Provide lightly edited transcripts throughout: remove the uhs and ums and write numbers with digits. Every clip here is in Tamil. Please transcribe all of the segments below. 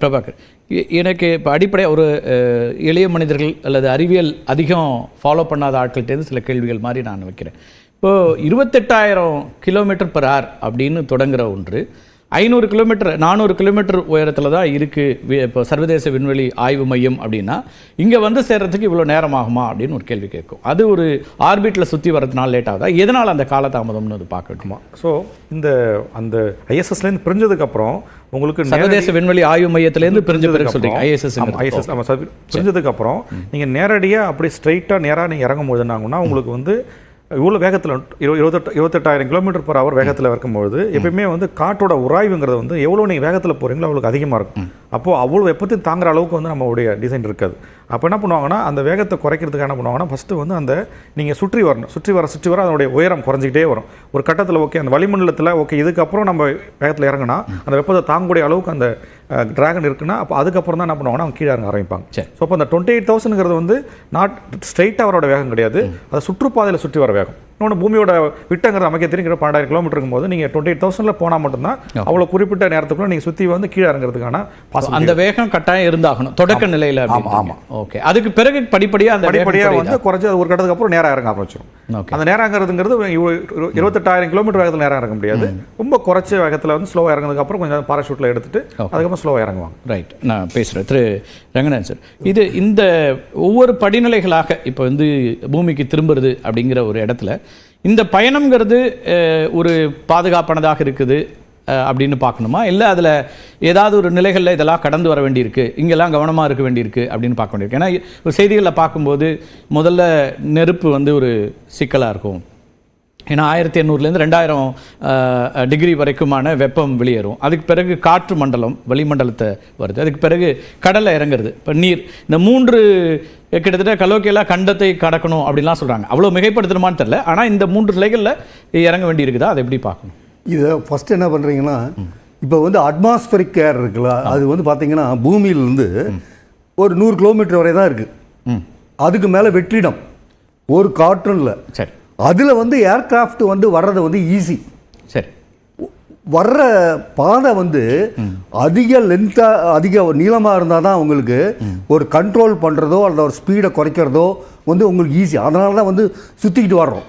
பிரபாகர், எனக்கு இப்போ அடிப்படையாக ஒரு எளிய மனிதர்கள் அல்லது அறிவியல் அதிகம் ஃபாலோ பண்ணாத ஆட்கள்கிட்டேருந்து சில கேள்விகள் மாதிரி நான் வைக்கிறேன். இப்போது 28,000 km/h அப்படின்னு தொடங்குகிற ஒன்று 500 கிலோமீட்டர் 400 கிலோமீட்டர் உயரத்தில் தான் இருக்குது இப்போ சர்வதேச விண்வெளி ஆய்வு மையம் அப்படின்னா, இங்கே வந்து சேர்றதுக்கு இவ்வளோ நேரம் ஆகுமா அப்படின்னு ஒரு கேள்வி கேட்கும். அது ஒரு ஆர்பிட்டில் சுற்றி வரதுனால லேட் ஆகுதா? எதனால் அந்த காலதாமதம்னு அது பார்க்கட்டுமா? ஸோ அந்த ஐஎஸ்எஸ்லேருந்து பிரிஞ்சதுக்கப்புறம் உங்களுக்கு சர்வதேச விண்வெளி ஆய்வு மையத்திலேருந்து பிரிஞ்ச பிறகு சொல்கிறீங்க ஐஎஸ்எஸ் நம்ம பிரிஞ்சதுக்கப்புறம் நீங்கள் நேரடியாக அப்படி ஸ்ட்ரைட்டாக நேராக நீங்கள் இறங்கும் போது என்னாகும்னா உங்களுக்கு வந்து இவ்வளோ வேகத்தில் 28,000 km/h வேகத்தில் இருக்கும்பொழுது எப்பயுமே வந்து காற்றோட உராய்வுங்கிறது வந்து எவ்வளோ நீங்கள் வேகத்தில் போகிறீங்களோ அவ்வளோக்கு அதிகமாக இருக்கும். அப்போது அவ்வளோ வெப்பத்தையும் தாங்குற அளவுக்கு வந்து நம்மளுடைய டிசைன் இருக்காது. அப்போ என்ன பண்ணுவாங்கன்னா அந்த வேகத்தை குறைக்கிறதுக்கு என்ன பண்ணுவாங்கன்னா ஃபஸ்ட்டு வந்து அந்த நீங்கள் சுற்றி வர அதனுடைய உயரம் குறைஞ்சிக்கிட்டே வரும். ஒரு கட்டத்தில் ஓகே அந்த வளிமண்டலத்தில் ஓகே இதுக்கப்புறம் நம்ம வேகத்தில் இறங்கினா அந்த வெப்பத்தை தாங்கக்கூடிய அளவுக்கு அந்த டிராகன் இருக்குன்னா அப்போ அதுக்கப்புறம் தான் என்ன பண்ணுவாங்கன்னா அவங்க கீழே இறங்க ஆரம்பிப்பாங்க. ஸோ அப்போ அந்த 28,000ங்கிறது வந்து நாட் ஸ்ட்ரைட்டாக அவரோட வேகம் கிடையாது, அதை சுற்றுப்பாதையில் சுற்றி வர வேகம். இன்னொன்று பூமியோட விட்டங்கிறது நமக்கே தெரியுங்கிற 12,000 km இருக்கும்போது நீங்கள் 28,000 போனால் மட்டும்தான் அவ்வளோ குறிப்பிட்ட நேரத்துக்குள்ள நீங்கள் சுற்றி வந்து கீழே இறங்குறதுக்கான அந்த வேகம் கட்டாயம் இருந்தாகணும் தொடக்க நிலையில். ஆமாம், ஓகே. அதுக்கு பிறகு படிப்படியாக வந்து குறைச்சி ஒரு கட்டத்துக்கு அப்புறம் நேரம் இறங்க ஆரம்பிச்சிடும். அந்த நேரம் இறங்குறதுங்கிறது 28,000 km வேகத்தில் நேரம் இறங்க முடியாது. ரொம்ப குறைச்ச வேகத்தில் வந்து ஸ்லோவாக இறங்குறதுக்கு அப்புறம் கொஞ்சம் பாராசூட்டில் எடுத்துட்டு அதுக்கப்புறம் ஸ்லோவாக இறங்குவாங்க. ரைட், நான் பேசுகிறேன் திரு ரங்கநாதன் சார். இந்த ஒவ்வொரு படிநிலைகளாக இப்போ வந்து பூமிக்கு திரும்புறது அப்படிங்கிற ஒரு இடத்துல இந்த பயணம்ங்கிறது ஒரு பாதுகாப்பானதாக இருக்குது அப்படின்னு பார்க்கணுமா, இல்லை அதில் ஏதாவது ஒரு நிலைகளில் இதெல்லாம் கடந்து வர வேண்டியிருக்கு, இங்கெல்லாம் கவனமாக இருக்க வேண்டியிருக்கு அப்படின்னு பார்க்க வேண்டியிருக்கு? ஏன்னா ஒரு செய்திகளில் பார்க்கும்போது முதல்ல நெருப்பு வந்து ஒரு சிக்கலாக இருக்கும். ஏன்னா 1800லேருந்து 2000 டிகிரி வரைக்குமான வெப்பம் வெளியேறும். அதுக்கு பிறகு காற்று மண்டலம் வளிமண்டலத்தை வருது. அதுக்கு பிறகு கடலில் இறங்குறது. இப்போ நீர், இந்த 3 கிட்டத்தட்ட கலோக்கியலாக கண்டத்தை கடக்கணும் அப்படின்லாம் சொல்கிறாங்க. அவ்வளோ மிகைப்படுத்தணுமான்னு தெரியல. ஆனால் இந்த 3 நிலைகளில் இறங்க வேண்டி இருக்குதா, அதை எப்படி பார்க்கணும்? இதை ஃபஸ்ட்டு என்ன பண்ணுறீங்கன்னா, இப்போ வந்து அட்மாஸ்பரிக் ஏர் இருக்குல்ல, அது வந்து பார்த்தீங்கன்னா பூமியிலேருந்து ஒரு 100 கிலோமீட்டர் வரை தான் இருக்குது. அதுக்கு மேலே வெற்றிடம் ஒரு காற்றும் இல்லை. சரி, அதில் வந்து ஏர்கிராஃப்ட் வந்து வர்றது வந்து ஈஸி. சரி, வர்ற பாதை வந்து அதிக லென்த்தாக அதிக நீளமாக இருந்தால் தான் உங்களுக்கு ஒரு கண்ட்ரோல் பண்ணுறதோ அல்லது ஒரு ஸ்பீடை குறைக்கிறதோ வந்து உங்களுக்கு ஈஸி. அதனால தான் வந்து சுற்றிக்கிட்டு வர்றோம்.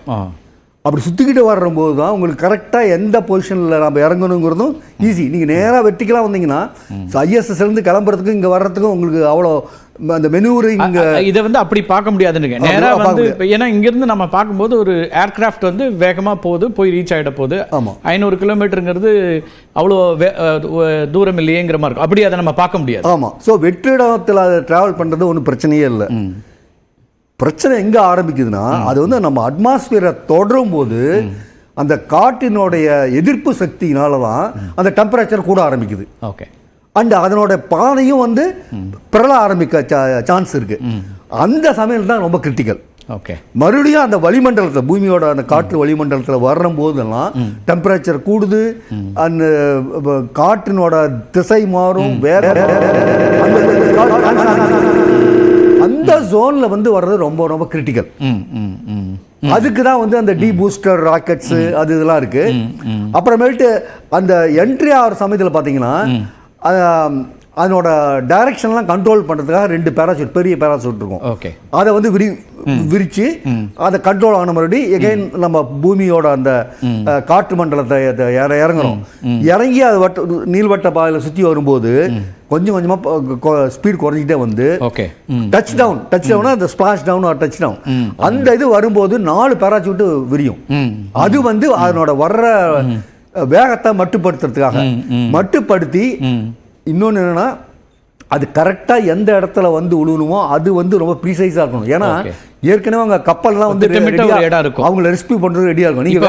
அப்படி சுற்றிக்கிட்டு வரும்போது தான் உங்களுக்கு கரெக்டாக எந்த பொசிஷனில் நம்ம இறங்கணுங்கிறதும் ஈஸி. நீங்கள் நேராக வெட்டிக்கலாம் வந்தீங்கன்னா ஐஎஸ்எஸ்லேருந்து கிளம்புறதுக்கும் இங்கே வர்றதுக்கும் உங்களுக்கு அவ்வளோ அந்த மெனூரிங் இதை வந்து அப்படி பார்க்க முடியாதுன்னு நேராக வந்து. ஏன்னா இங்கேருந்து நம்ம பார்க்கும்போது ஒரு ஏர்கிராஃப்ட் வந்து வேகமாக போய் ரீச் ஆகிட போகுது. 500 கிலோமீட்டருங்கிறது அவ்வளோ தூரம் இல்லையேங்கிற மாதிரி இருக்கும். அப்படி அதை நம்ம பார்க்க முடியாது. ஆமாம். ஸோ வெற்றிடத்தில் அதை ட்ராவல் பண்ணுறது ஒன்றும் பிரச்சனையே இல்லை. பிரச்சனை எங்கே ஆரம்பிக்குதுன்னா, அது வந்து நம்ம அட்மாஸ்பியரை தொடரும் போது அந்த காற்றினுடைய எதிர்ப்பு சக்தியினால தான் அந்த டெம்பரேச்சர் கூட ஆரம்பிக்குது. ஓகே. அண்ட் அதனோட பாதையும் வந்து பிறல ஆரம்பிக்க சான்ஸ் இருக்கு. அந்த சமயம் தான் ரொம்ப கிரிட்டிக்கல். ஓகே. மறுபடியும் அந்த வளிமண்டலத்தில் பூமியோட அந்த காற்று வளிமண்டலத்தில் வரும் போதெல்லாம் டெம்பரேச்சர் கூடுது, அந்த காற்றினோட திசை மாறும், வேற அந்த ஜோன்ல வந்து வர்றது ரொம்ப ரொம்ப கிரிட்டிக்கல். அதுக்கு தான் வந்து அந்த டி பூஸ்டர் ராக்கெட்ஸ் அது இதெல்லாம் இருக்கு. அப்புறமேட்டு அந்த என்ட்ரி ஆகிற சமயத்தில் பார்த்தீங்கன்னா அதனோட டைரக்ஷன்லாம் கண்ட்ரோல் பண்ணுறதுக்காக 2 பேராசூட் பெரிய பேராசூட் இருக்கும். ஓகே. அதை வந்து விரிச்சு அதை கண்ட்ரோல் ஆன மறுபடி எகைன் நம்ம பூமியோட அந்த காற்று மண்டலத்தை இறங்குறோம். இறங்கி அது நீள்வட்ட பாதையில் சுற்றி வரும்போது கொஞ்சம் கொஞ்சமாக ஸ்பீட் குறைஞ்சிட்டே வந்து டச் டவுன் அந்த ஸ்பிளாஷ் டவுன் ஒரு டச் டவுன் அந்த இது வரும்போது 4 பேராசூட்டு விரியும். அது வந்து அதனோட வர்ற வேகத்தை மட்டுப்படுத்தி இன்னொன்று என்னன்னா, அது கரெக்டாக எந்த இடத்துல வந்து விழுணுமோ அது வந்து ரொம்ப ப்ரீசைஸாக இருக்கணும். ஏன்னா ஏற்கனவே அவங்க கப்பல்லாம் வந்து அவங்களை ரெஸ்கியூ பண்றது ரெடியா இருக்கும். நீங்க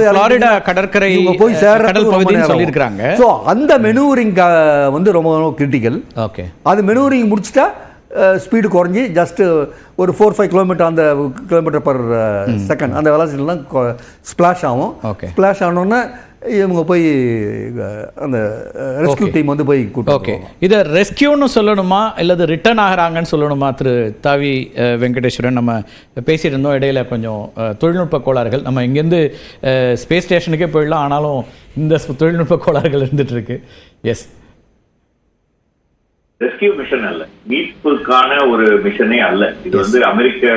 ஃப்ளாரிடா கடற்கரை போய் சேர்றதுன்னு சொல்லியிருக்காங்க. ஸோ அந்த மெனூரிங் வந்து ரொம்ப ரொம்ப கிரிட்டிக்கல். ஓகே. அது மெனூரிங் முடிச்சுட்டா ஸ்பீடு குறைஞ்சி ஜஸ்ட் ஒரு 4-5 கிலோமீட்டர் அந்த கிலோமீட்டர் பர் செகண்ட் அந்த வெலாசிட்டிலாம் ஸ்பிளாஷ் ஆகும். ஸ்பிளாஷ் ஆனோன்னா இவங்க போய் அந்த ரெஸ்கியூ டீம் வந்து போய் கூட்டு. ஓகே. இதை ரெஸ்கியூன்னு சொல்லணுமா இல்லது ரிட்டர்ன் ஆகிறாங்கன்னு சொல்லணுமா? திரு தாவி வெங்கடேஸ்வரன், நம்ம பேசிட்டு இருந்தோம் இடையில கொஞ்சம் தொழில்நுட்ப கோளாறுகள். நம்ம இங்கேருந்து ஸ்பேஸ் ஸ்டேஷனுக்கே போயிடலாம், ஆனாலும் இந்த தொழில்நுட்ப கோளாறுகள் இருந்துட்டு இருக்கு. எஸ். ரெஸ்கியூ மிஷன் அல்ல, மீட்புக்கான ஒரு மிஷனே அல்ல. இது வந்து அமெரிக்க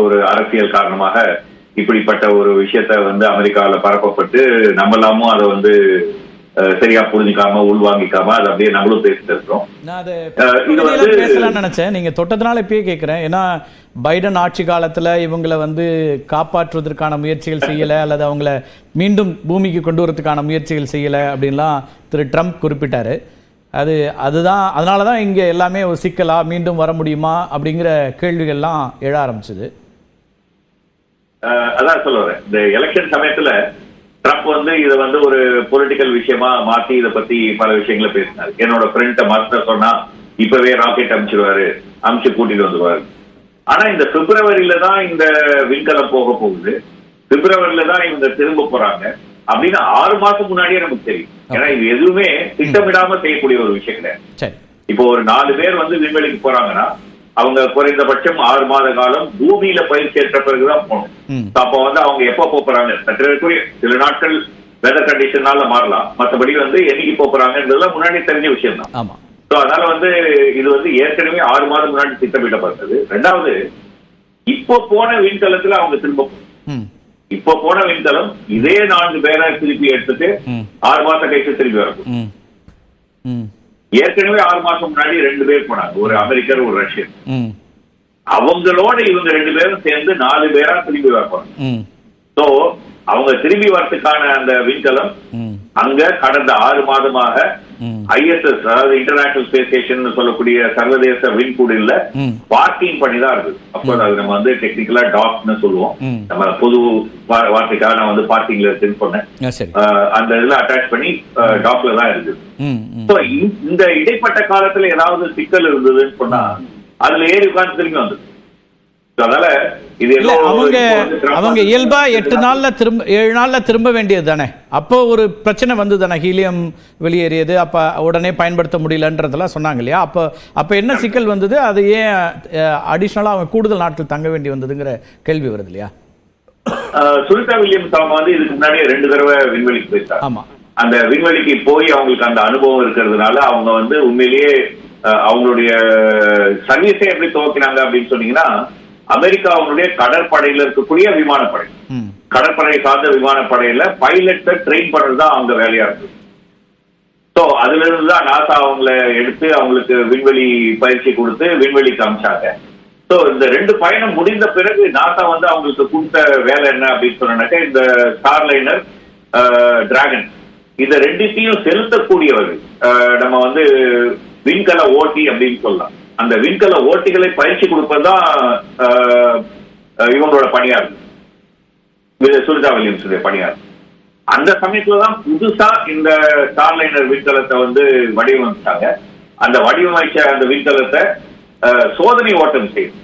ஒரு அரசியல் காரணமாக இப்படிப்பட்ட ஒரு விஷயத்த வந்து அமெரிக்காவில் பரப்பப்பட்டு நம்மளாமும் அதை வந்து சரியா புரிஞ்சுக்காம உள்வாங்கிக்காம அதை அப்படியே நம்மளும் பேசிட்டு இருக்கோம். நான் அதை பேசலாம்னு நினைச்சேன், நீங்க தொட்டதுனால இப்பயே கேட்கிறேன். ஏன்னா பைடன் ஆட்சி காலத்துல இவங்களை வந்து காப்பாற்றுவதற்கான முயற்சிகள் செய்யல, அல்லது அவங்கள மீண்டும் பூமிக்கு கொண்டு வரதுக்கான முயற்சிகள் செய்யல அப்படின்லாம் திரு ட்ரம்ப் குறிப்பிட்டாரு. அதுதான் அதனாலதான் இங்க எல்லாமே ஒரு சிக்கலா மீண்டும் வர முடியுமா அப்படிங்கிற கேள்விகள்லாம் எழ ஆரம்பிச்சது. அதான் சொல்ல வரேன், இந்த எலெக்ஷன் சமயத்துல ட்ரம்ப் வந்து இதை வந்து ஒரு பொலிட்டிக்கல் விஷயமா மாத்தி இதை பத்தி பல விஷயங்களை பேசினாரு. என்னோட ஃப்ரெண்ட மாஸ்டர் சொன்னா இப்பவே ராக்கெட் அமிச்சு கூட்டிட்டு வந்துருவாரு. ஆனா இந்த பிப்ரவரியில தான் இந்த விண்கலம் போக போகுது, பிப்ரவரியில தான் இவங்க திரும்ப போறாங்க அப்படின்னு 6 மாசம் முன்னாடியே நமக்கு தெரியும். ஏன்னா இது எதுவுமே திட்டமிடாம செய்யக்கூடிய ஒரு விஷயம் கிடையாது. இப்போ ஒரு 4 பேர் வந்து விண்வெளிக்கு போறாங்கன்னா அவங்க குறைந்தபட்சம் 6 மாத காலம் பூமியில பயிற்சி ஏற்ற பிறகுதான் போகணும். அப்ப வந்து அவங்க எப்ப போறாங்க, சற்றேறக்குரிய சில நாட்கள் வெதர் கண்டிஷனால மாறலாம், மற்றபடி வந்து என்னைக்கு போறாங்கன்றதுலாம் முன்னாடி தெரிஞ்ச விஷயம் தான். அதனால வந்து இது வந்து ஏற்கனவே 6 மாதம் முன்னாடி திட்டமிடப்பட்டது. 2வது, இப்போ போன விண்கலத்துல அவங்க திரும்ப இப்போ போன விண்கலம் இதே 4 பேரை திருப்பி எடுத்துட்டு 6 மாசம் கழிச்சு திருப்பி வரணும். ஏற்கனவே 6 மாசம் முன்னாடி 2 பேர் போனாங்க, ஒரு அமெரிக்கர் ஒரு ரஷ்யன். அவங்களோட இவங்க 2 பேரும் சேர்ந்து 4 பேரா திரும்பி வரப்பாங்க. சோ அவங்க திரும்பி வரதுக்கான அந்த விண்கலம் அங்க கடந்த 6 மாதமாக ISS, அதாவது இன்டர்நேஷனல் ஸ்பேஸ் ஸ்டேஷன் சொல்லக்கூடிய சர்வதேச விண்கூடில பார்க்கிங் பண்ணிதான் இருக்குது. அப்போ அது நம்ம வந்து டெக்னிக்கலா டாக்னு சொல்லுவோம், நம்ம பொது வார்த்தைக்காக நான் வந்து பார்க்கிங்ல இருக்குன்னு சொன்னேன். அந்த இதுல அட்டாச் பண்ணி டாக்ல தான் இருக்குது. இந்த இடைப்பட்ட காலத்துல ஏதாவது சிக்கல் இருந்ததுன்னு சொன்னா அதுல ஏறி உட்கார்ந்து திரும்பி வந்தது. அதனால இது அவங்க இயல்பா 8 நாள்ல திரும்ப 7 நாள்ல திரும்ப வேண்டியது தானே. அப்போ ஒரு பிரச்சனை வந்து தானே, ஹீலியம் வெளியேறியது, அப்ப உடனே பயன்படுத்த முடியலன்றதெல்லாம் சொன்னாங்க இல்லையா. அப்ப என்ன சிக்கல் வந்தது, அது ஏன் அடிஷனலா அவங்க கூடுதல் நாட்கள் தங்க வேண்டி வந்ததுங்கிற கேள்வி வருது இல்லையா. சுனிதா வில்லியம்ஸ் அவங்க வந்து இதுக்கு முன்னாடியே 2 தடவை விண்வெளிக்கு போயிருக்காங்க. ஆமா, அந்த விண்வெளிக்கு போய் அவங்களுக்கு அந்த அனுபவம் இருக்கிறதுனால அவங்க வந்து உண்மையிலேயே அவங்களுடைய சர்வீஸை எப்படி துவக்கினாங்க அப்படின்னு சொன்னீங்கன்னா, அமெரிக்காவுடைய கடற்படையில இருக்கக்கூடிய விமானப்படை, கடற்படை சார்ந்த விமானப்படையில பைலட்டை ட்ரெயின் பண்றதுதான் அவங்க வேலையா இருக்கு. சோ அதுல இருந்துதான் நாசா அவங்களை எடுத்து அவங்களுக்கு விண்வெளி பயிற்சி கொடுத்து விண்வெளிக்கு அனுப்பிச்சாங்க. சோ இந்த 2 பயணம் முடிந்த பிறகு நாசா வந்து அவங்களுக்கு கொடுத்த வேலை என்ன அப்படின்னு சொன்னாக்க, இந்த ஸ்டார்லைனர், டிராகன், இந்த 2த்தையும் செலுத்தக்கூடியவர்கள் நம்ம வந்து விண்கல ஓட்டி அப்படின்னு சொல்லலாம். அந்த விண்கல ஓட்டிகளை பயிற்சி கொடுப்பதுதான் இவங்களோட பணியா இருக்கு, சுனிதா வில்லியம்ஸுடைய பணியா இருக்கு. அந்த சமயத்துலதான் புதுசா இந்த ஸ்டார்லைனர் விண்கலத்தை வந்து வடிவமைச்சாங்க. அந்த வடிவமைச்ச அந்த விண்கலத்தை சோதனை ஓட்டம் செய்யும்.